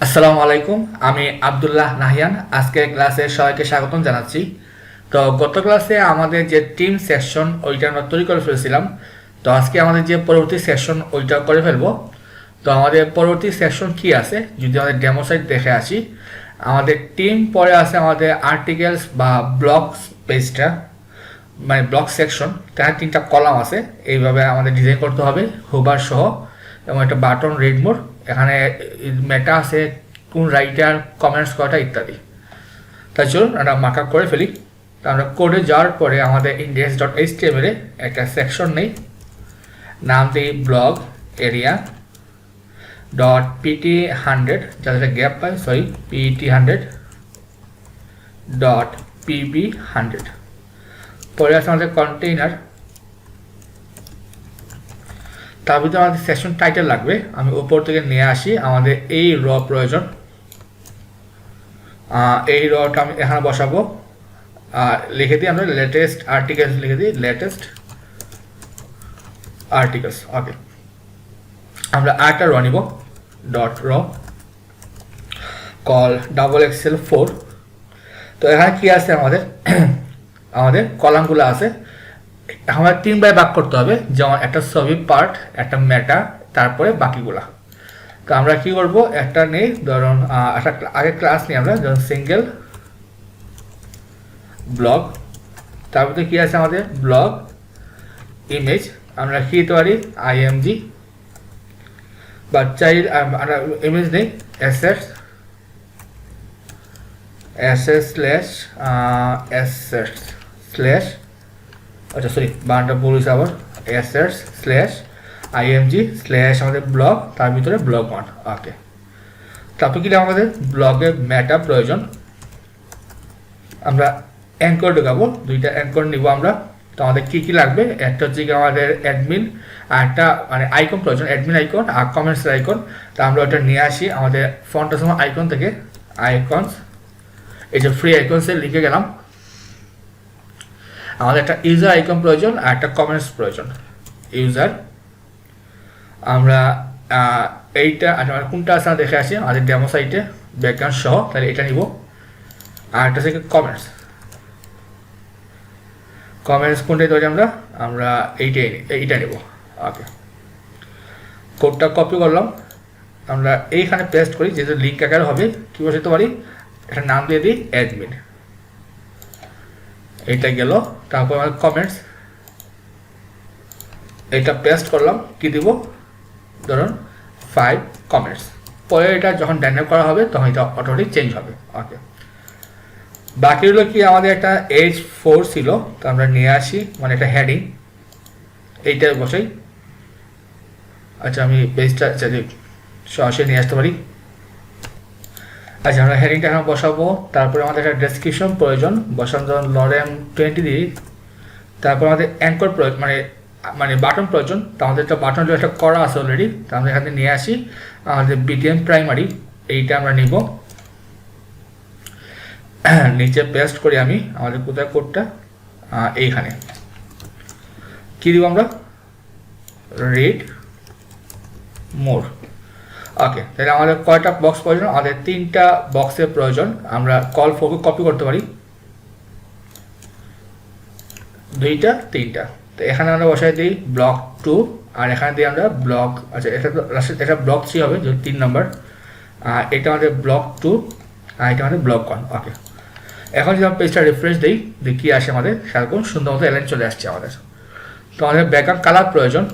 আসসালামু আলাইকুম। আমি আব্দুল্লাহ নাহিয়ান আজকে ক্লাসে সবাইকে স্বাগতম জানাচ্ছি। তো গত ক্লাসে আমাদের যে টিম সেকশন ওইটা আমরা তৈরি করে ফেলেছিলাম। তো আজকে আমাদের যে পরবর্তী সেকশন ওইটা করে ফেলবো। তো আমাদের পরবর্তী সেকশন কি আছে যদি আমাদের ডেমো সাইট দেখে আসি। আমাদের টিম পরে আছে আমাদের আর্টিকেলস বা ব্লগস পেজটা, মানে ব্লক সেকশন, তার তিনটা কলাম আছে। এইভাবে আমাদের ডিজাইন করতে হবে হুবার সহ, এবং একটা বাটন রিড মোড, এখানে মেটা আছে, কোন রাইটার কমেন্টস করাটা ইত্যাদি। তাই চলুন আমরা মার্ক আপ করে ফেলি। তা আমরা কোডে যাওয়ার পরে আমাদের ইন্ডেক্স ডট এইচটিএমএল একটা সেকশন নেই, নাম দিই ব্লগ এরিয়া ডট পিটি 100, যাতে গ্যাপ পাই, সরি পিটি 100 ডট পিবি 100। পরে আছে আমাদের কন্টেইনার, তার ভিতরে আমাদের সেকশন টাইটেল লাগবে। আমি উপর থেকে নিয়ে আসি, আমাদের এই র প্রয়োজন, এই রটা আমি এখানে বসাবো। লিখে দিই আমরা লেটেস্ট আর্টিকেলস, লিখে দিই লেটেস্ট আর্টিকেলস। ওকে, আমরা আরেকটা র নিব, ডট র কল XXL4। তো এখানে কি আছে আমাদের আমাদের কলামগুলো আছে, আমাদের 3 বাই ভাগ করতে হবে, যেমন একটা ছবি পার্ট, একটা মেটা, তারপরে বাকিগুলা। তো আমরা কি করব, একটা নেই, ধরুন একটা আগে ক্লাস নিই আমরা, ধরুন সিঙ্গেল ব্লগ, তারপরে কি আছে আমাদের ব্লগ ইমেজ, আমরা কি দিতে পারি আইএমজি, বা চাইল্ড ইমেজ নেই অ্যাসেটস স্ল্যাশ অ্যাসেটস স্ল্যাশ, আচ্ছা সরি বানানটা ভুল হয়েছে আবার, অ্যাসেটস স্ল্যাশ আইএমজি স্ল্যাশ আমাদের ব্লগ, তার ভিতরে ব্লগ 1। ওকে, তারপর কি আমাদের ব্লগে মেটা প্রয়োজন, আমরা অ্যাঙ্কর ঢুকাবো, দুইটা অ্যাঙ্কর নিব আমরা। তো আমাদের কী কী লাগবে, একটা হচ্ছে কি আমাদের অ্যাডমিন, আর একটা মানে আইকন প্রয়োজন, অ্যাডমিন আইকন আর কমেন্টসের আইকন। তো আমরা ওটা নিয়ে আসি আমাদের ফন্টের সময় আইকন থেকে, আইকনস, এই যে ফ্রি আইকনসে লিখে গেলাম। আমাদের একটা ইউজার আইকন প্রয়োজন আর একটা কমেন্টস প্রয়োজন। ইউজার আমরা এইটা কোনটা আছে দেখে আসি আমাদের ডেমো সাইটে ব্যাকগ্রাউন্ড সহ, তাহলে এটা নিব। আর একটা হচ্ছে কমেন্টস, কমেন্টস কোনটাই ধরি আমরা আমরা এইটা নেব। ওকে, কোডটা কপি করলাম, আমরা এইখানে পেস্ট করি, যেহেতু লিঙ্ক আকারে হবে কী বসাতে পারি, একটা নাম দিয়ে দিই অ্যাডমিন, এইটা গেল। তারপর আমাদের কমেন্টস, এটা পেস্ট করলাম, কি দিব ধরুন 5 কমেন্টস। পরে এটা যখন ডাইনামিক করা হবে তখন এটা অটোমেটিক চেঞ্জ হবে। ওকে, বাকি হলো কি আমাদের একটা H4 ছিল, তো আমরা নিয়ে আসি, মানে একটা হেডিং, এইটা বসাই। আচ্ছা আমি পেজটা সরাসরি নিয়ে আসতে পারি। আচ্ছা আমরা হেডিংটা এখন বসাবো, তারপরে আমাদের একটা ডেসক্রিপশন প্রয়োজন, বসানো ধরুন লরেম 20 দিই। তারপর আমাদের অ্যাঙ্কর প্রয়োজন, মানে মানে বাটন প্রয়োজন। তো আমাদের একটা বাটন একটা করা আছে অলরেডি, তো আমরা এখানে নিয়ে আসি আমাদের বিটিএম প্রাইমারি, এইটা আমরা নিব, নিচে পেস্ট করি আমি, আমাদের কোথায় কোডটা এইখানে কি দিব আমরা রিড মোর। ওকে, তাহলে আমাদের কয়টা বক্স প্রয়োজন, আমাদের 3টা বক্সের প্রয়োজন। আমরা কল ফোকে কপি করতে পারি, 2টা 3টা। তো এখানে আমরা বসাই দিই ব্লক 2, আর এখানে দিই আমরা ব্লক, আচ্ছা এটা ব্লক 3 হবে যেহেতু 3 নম্বর, আর এটা আমাদের ব্লক 2, আর এটা আমাদের ব্লক 1। ওকে, এখন যদি আমরা পেজটা রিফ্রেশ দিই, দেখি আসে আমাদের সেরকম সুন্দর মতো এলাইন চলে আসছে আমাদের। তো আমাদের ব্যাকগ্রাউন্ড কালার প্রয়োজন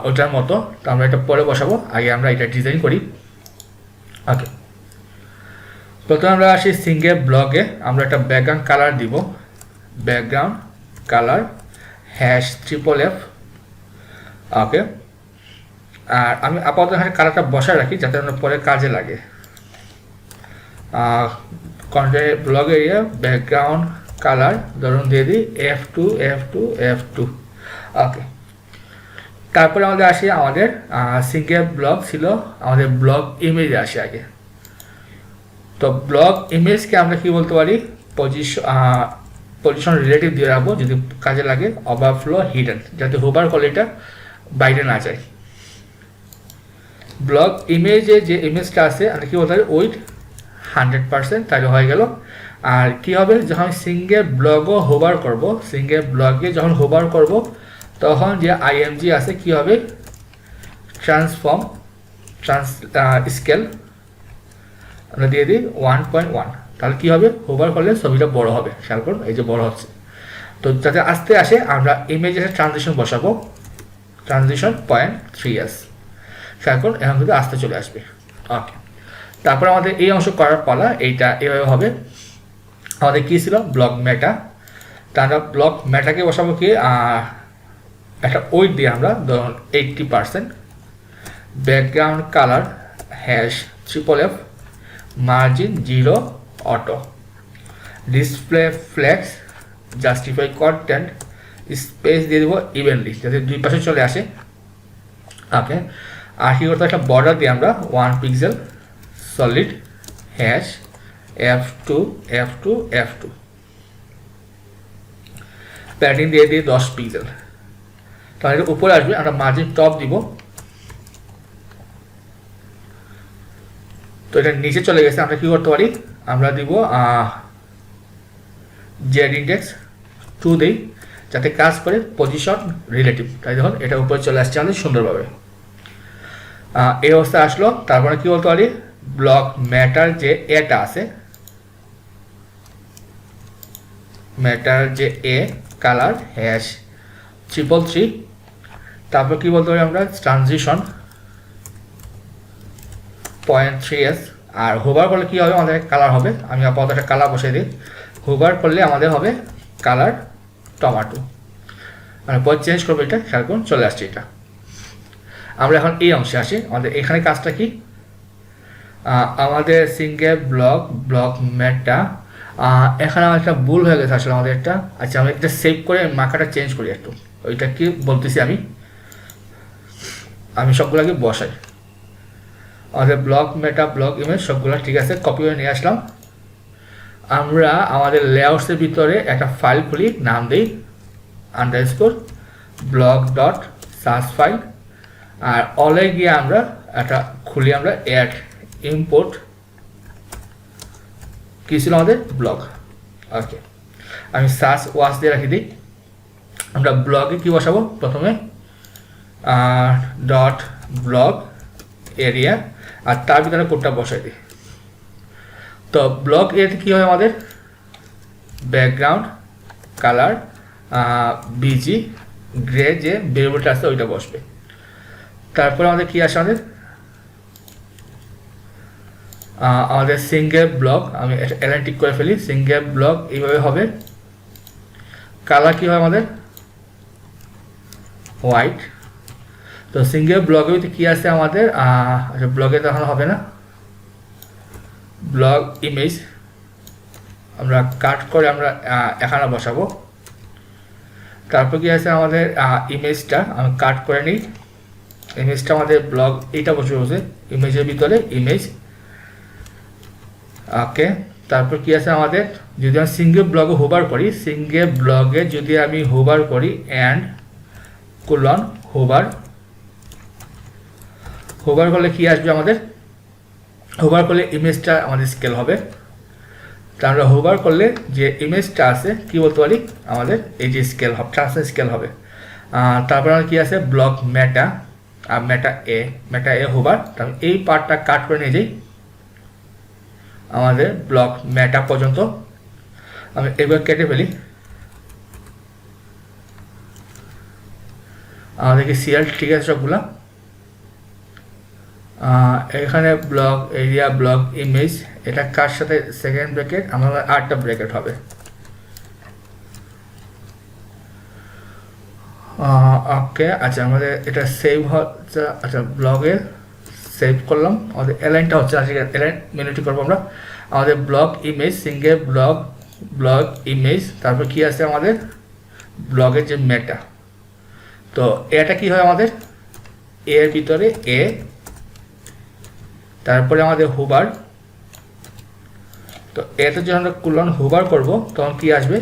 ওটার মতো, তো আমরা এটা পরে বসাবো, আগে আমরা এটা ডিজাইন করি। ওকে, প্রথমে আমরা আসি সিঙ্গেল ব্লগে, আমরা একটা ব্যাকগ্রাউন্ড কালার দিব, ব্যাকগ্রাউন্ড কালার #FFF। ওকে, আর আমি আপাতত এখানে কালারটা বসায় রাখি যাতে আমরা পরে কাজে লাগে। Content blog area background colour ধরুন দিয়ে দিই F2। ওকে, তারপরে আমাদের আসি আমাদের সিঙ্গেল ব্লগ ছিল, আমাদের ব্লগ ইমেজে আসি আগে। তো ব্লগ ইমেজকে আমরা কি বলতে পারি, পজিশন রিলেটিভ দিয়ে রাখবো যদি কাজে লাগে, ওভারফ্লো হিডেন, যাতে হোভার কোয়ালিটিটা বাইরে না যায়। ব্লগ ইমেজে যে ইমেজটা আছে আমরা কি বলতে পারি উইথ 100%, তাহলে হয়ে গেল। আর কি হবে, যখন সিঙ্গেল ব্লগও হোভার করব, সিঙ্গেল ব্লগে যখন হোভার করব তখন যে আইএমজি আছে কি হবে, ট্রান্সফর্ম স্কেল আমরা দিয়ে দিই 1.1, তাহলে কি হবে, হোভার করলে ছবিটা বড় হবে। খেয়াল করুন এই যে বড় হচ্ছে। তো যাতে আস্তে আসে আমরা ইমেজের ট্রানজিশন বসাবো, ট্রানজিশন 0.3s। খেয়াল করুন এখন কিন্তু আস্তে চলে আসবে। ওকে, তারপর আমাদের এই অংশ করার পালা, এইটা এভাবে হবে। আমাদের কি ছিল ব্লক মেটা, তা আমরা ব্লক মেটাকে বসাবো কি একটা ওয়েট দিয়ে আমরা ধরুন 80%, background colour #FFF, margin 0 auto, display flakes, justify content, space দিয়ে দেবো ইভেনলি যাতে দুই পাশে চলে আসে। ওকে, আর কি করতে একটা বর্ডার দিয়ে আমরা 1 পিক্সেল সলিড #F2 প্যাডিং দিয়ে 10 পিক্সেল, তাহলে এটা উপরে আসবে। আমরা মার্জিন টপ দিব, তো এটা নিচে চলে গেছে। আমরা কি করতে পারি, আমরা দিব জেড ইন্ডেক্স 2 দেই যাতে কাজ করে পজিশন রিলেটিভ, তাই দেখুন এটা উপরে চলে আসছে আমাদের সুন্দরভাবে। এই অবস্থা আসলো। তারপরে কি বলতে পারি, ব্লক ম্যাটার যে এটা আছে, ম্যাটার যে এ কালার #333, তারপর কি বলতে পারি আমরা ট্রানজিশন 0.3s। আর হোভার করলে কি হবে, আমাদের কালার হবে। আমি আপাতত একটা কালার বসিয়ে দিই, হোভার করলে আমাদের হবে কালার টমেটো, মানে পর চেঞ্জ করবো এটা। খেয়াল করুন চলে আসছে এটা। আমরা এখন এই অংশে আসি। আমাদের এখানে কাজটা কি, আমাদের সিঙ্গেল ব্লক মেটা, এখানে আমার একটা ভুল হয়ে গেছে আসলে আমাদের একটা। আচ্ছা আমি একটা সেভ করে মার্কারটা চেঞ্জ করি একটু, ওইটা কি বলতেছি আমি সবগুলোকে বসাই। আমাদের ব্লক মেটা ব্লক ইমেজ সবগুলো ঠিক আছে, কপি করে নিয়ে আসলাম। আমরা আমাদের লেআউটসের ভিতরে একটা ফাইল খুলি, নাম দিই _blog.sass ফাইল, আর অলে গিয়ে আমরা একটা খুলি, আমরা অ্যাড ইম্পোর্ট কি ছিল আমাদের ব্লগ। ওকে, আমি সাস ওয়াশ দিয়ে রাখি দিই। আমরা ব্লগে কি বসাবো, প্রথমে .blog এরিয়া, আর তার ভিতরে কোডটা বসাই দিই। তো ব্লগ এরিয়াতে কি হয়, আমাদের ব্যাকগ্রাউন্ড কালার বিজি গ্রে যে ভেরিয়েবলটা আছে ওইটা বসবে। তারপরে আমাদের কি আসে, আমাদের সিঙ্গেল ব্লগ, আমি এলাইন টিক করে ফেলি, সিঙ্গেল ব্লগ এইভাবে হবে। কালার কি হয় আমাদের হোয়াইট। তো সিঙ্গেল ব্লগের ভিতরে কি আছে আমাদের, আচ্ছা ব্লগে তো এখন হবে না, ব্লগ ইমেজ আমরা কাট করে আমরা এখানে বসাবো। তারপর কি আছে আমাদের ইমেজটা আমি কাট করে নিই, ইমেজটা আমাদের ব্লগ এইটা বসে ইমেজের ভিতরে ইমেজ। ওকে, তারপর কি আছে আমাদের, যদি আমি সিঙ্গেল ব্লগে হোভার করি, সিঙ্গেল ব্লগে যদি আমি হোভার করি অ্যান্ড কোলন হোভার করলে কি আসবে আমাদের, হোভার করলে ইমেজটা আমাদের স্কেল হবে। তা আমরা হোভার করলে যে ইমেজটা আছে কি বলতে পারি, আমাদের এই যে স্কেল হবে, ট্রান্সফার স্কেল হবে। তারপর আমাদের কি আছে ব্লক মেটা, আর মেটা এ হোভার। তাহলে এই পার্টটা কাট করে নিয়ে যাই আমাদের ব্লক মেটা পর্যন্ত, আমি এবার কেটে ফেলি। আমাদের কি সিএল ঠিক আছে সবগুলা। এখানে ব্লক এরিয়া ব্লক ইমেজ, এটা কার সাথে সেকেন্ড ব্র্যাকেট, আমাদের 8টা ব্র্যাকেট হবে। ওকে, আচ্ছা আমাদের এটা সেভ হচ্ছে, আচ্ছা ব্লগে সেভ করলাম। আমাদের এলাইনটা হচ্ছে, আজকে এলাইন মেনুটি করবো আমরা। আমাদের blog image single blog image, তারপর কি আছে আমাদের ব্লগের যে মেটা। তো এটা কি হয় আমাদের এর ভিতরে এ, তারপরে আমাদের হোভার। তো এতে যখন আমরা কোলন হোভার করব তখন কি আসবে,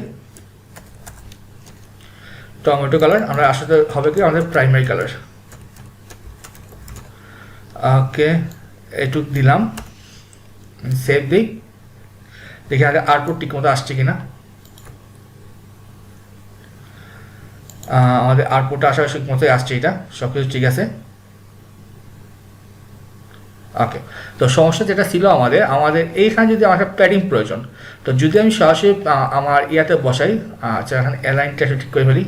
টমেটো কালার। আমরা আসলে হবে কি আমাদের প্রাইমারি কালার। ওকে, এটুক দিলাম, সেভ দিই, দেখি আমাদের আউটপুট ঠিক মতো আসছে কিনা। আমাদের আউটপুটটা আশা ঠিক মতোই আসছে, এটা সব কিছু ঠিক আছে। ওকে, তো সমস্যা যেটা ছিল আমাদের এইখানে যদি আমার একটা প্যাডিং প্রয়োজন, তো যদি আমি সরাসরি আমার ইয়াতে বসাই, আচ্ছা এখানে অ্যালাইনটা ঠিক করে ফেলি।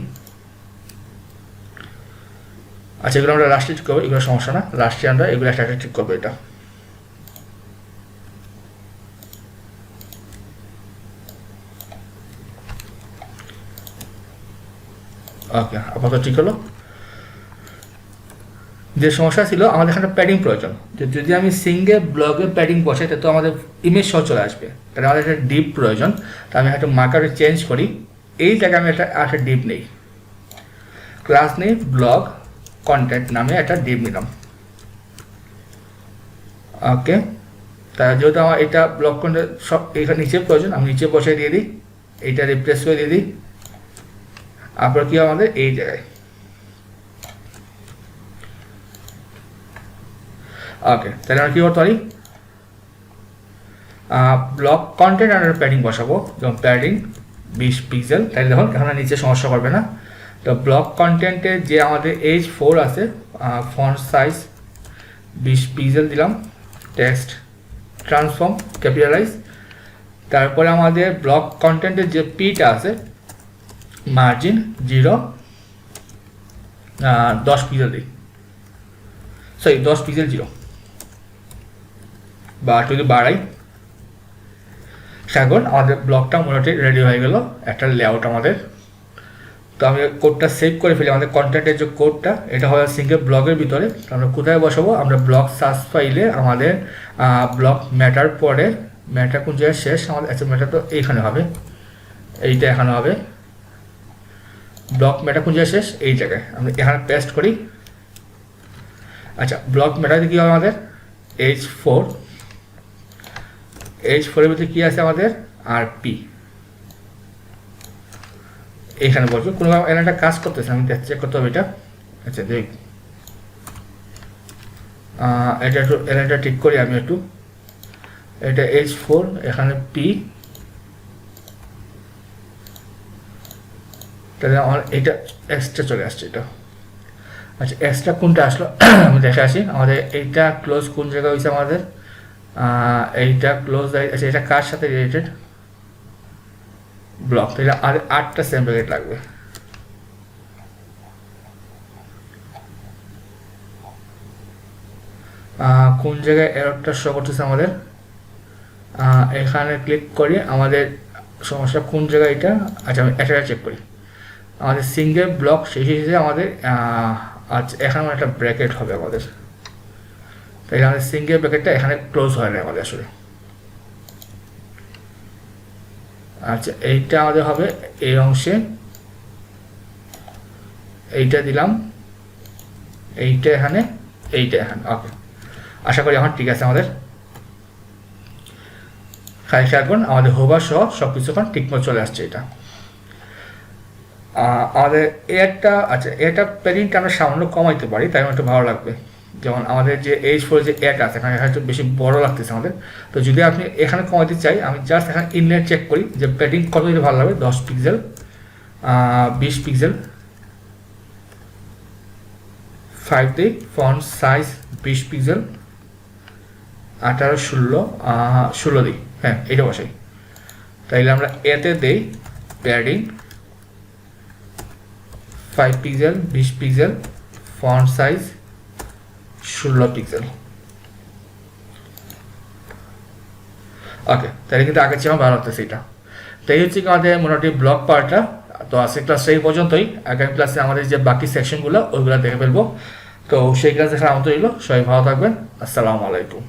আচ্ছা এগুলো আমরা লাস্টে ঠিক করবো, এগুলো সমস্যা না, লাস্টে আমরা এগুলো একটা ঠিক করবো এটা। ওকে, আপাতত ঠিক হলো। যে সমস্যা ছিল আমাদের এখানে প্যাডিং প্রয়োজন, যে যদি আমি সিঙ্গেল ব্লগে প্যাডিং বসাই তো আমাদের ইমেজ সহ চলে আসবে, তাহলে আমাদের একটা ডিপ প্রয়োজন। তো আমি একটা মার্কারে চেঞ্জ করি, এই জায়গায় আমি একটা ডিপ নেই, ক্লাস নেই ব্লগ কন্টেন্ট নামে একটা ডিপ নিলাম। ওকে, তা যেহেতু আমার এটা ব্লগ কন্টেন্ট সব এখানে নিচে প্রয়োজন, আমি নিচে বসে দিয়ে দিই, এইটা রিপ্লেস করে দিয়ে দিই। তারপর কি আমাদের এই জায়গায়, ওকে, তাহলে আমরা কী করতে পারি, ব্লক কন্টেন্ট আর প্যাডিং বসাবো, যেমন প্যাডিং 20 পিক্সেল, তাই দেখুন এখানে নিচে সমস্যা করবে না। তো ব্লক কন্টেন্টে যে আমাদের H4 আছে, ফন্ট সাইজ 20 পিক্সেল দিলাম, টেক্সট ট্রান্সফর্ম ক্যাপিটালাইজ, তারপরে আমাদের ব্লক কন্টেন্টের যে পিটা আছে মার্জিন 0, 10 পিক্সেল দিই, সরি 10 পিক্সেল 0, বা একটু যদি বাড়াই। এখন আমাদের ব্লগটা মোটামুটি রেডি হয়ে গেল, একটা লেআউট আমাদের। তো আমি কোডটা সেভ করে ফেলি, আমাদের কন্টেন্টের যে কোডটা এটা হয় সিঙ্গেল ব্লগের ভিতরে। আমরা কোথায় বসাবো, আমরা ব্লগ সার্চ ফাইলে আমাদের ব্লগ ম্যাটার পরে, ম্যাটার কোন জায়গায় শেষ আমাদের, আচ্ছা ম্যাটার তো এইখানে হবে, এইটা এখানে হবে, ব্লগ ম্যাটার কোন জায়গায় শেষ এই জায়গায়, আমরা এখানে পেস্ট করি। আচ্ছা ব্লগ ম্যাটারে কী হবে আমাদের H4, H4 এর ভিতরে কী আছে আমাদের RP, এখানে বলবো কোনো একটা কাজ করতেছে, আমি চেক করতে হবে এটা। আচ্ছা দেখ, এটা একটু এলাইনটা ঠিক করি আমি একটু, এটা H4 এখানে P, তাহলে আমার এটা এক্সট্রা চলে আসছে এটা। আচ্ছা এক্সট্রা কোনটা আসলো আমি দেখে আসি, আমাদের এইটা ক্লোজ কোন জায়গায় হয়েছে আমাদের, এইটা ক্লোজ, আচ্ছা এটা কার সাথে রিলেটেড, ব্লক, তাহলে আর 8টা সেম ব্র্যাকেট লাগবে। কোন জায়গায় এররটা শো করতেছে আমাদের, এখানে ক্লিক করি, আমাদের সমস্যা কোন জায়গায় এটা। আচ্ছা আমি এটা চেক করি, আমাদের সিঙ্গেল ব্লক শেষ হিসেবে আমাদের, আচ্ছা এখানে একটা ব্র্যাকেট হবে আমাদের, তাই আমাদের সিঙ্গেল ব্র্যাকেটটা এখানে ক্লোজ হয় না আমাদের আসলে। আচ্ছা এইটা আমাদের হবে এই অংশে, এইটা দিলাম, এইটা এখানে, এইটা এখানে। ওকে, আশা করি এখন ঠিক আছে আমাদের। খালি এখন আমাদের হোভার সহ সব কিছু এখন ঠিকমতো চলে আসছে। এটা আমাদের একটা, আচ্ছা এটা প্যাডিংটা আমরা সামান্য কমাইতে পারি, তাই আমার একটু ভালো লাগবে। যেমন আমাদের যে H4 যে অ্যাড আছে এখানে একটু বেশি বড় লাগতেছে আমাদের, তো যদি আপনি এখানে কমাইতে চাই, আমি জাস্ট এখানে ইনলেট চেক করি যে প্যাডিং কত দিলে ভালো লাগবে, 10 পিক্সেল, 20 পিক্সেল, 5 দিই, ফন্ট সাইজ 20 পিক্সেল, 18, 16 দিই, হ্যাঁ এটা বসাই। তাইলে আমরা এতে দেই padding 5 pixel, 20 pixel, font size 16 pixel. Okay, তাহলে কিন্তু আগের চেয়ে আমার ভালো লাগতেছে এটা। তাই হচ্ছে কি আমাদের মোটামুটি ব্লগ পার্টটা। তো আজকের ক্লাসটা এই পর্যন্তই, আগামী ক্লাসে আমাদের যে বাকি সেকশনগুলো ওইগুলো দেখে ফেলবো। তো সেই ক্লাস দেখার আমন্ত্রণ রইল, সবাই ভালো থাকবেন, আসসালামু আলাইকুম।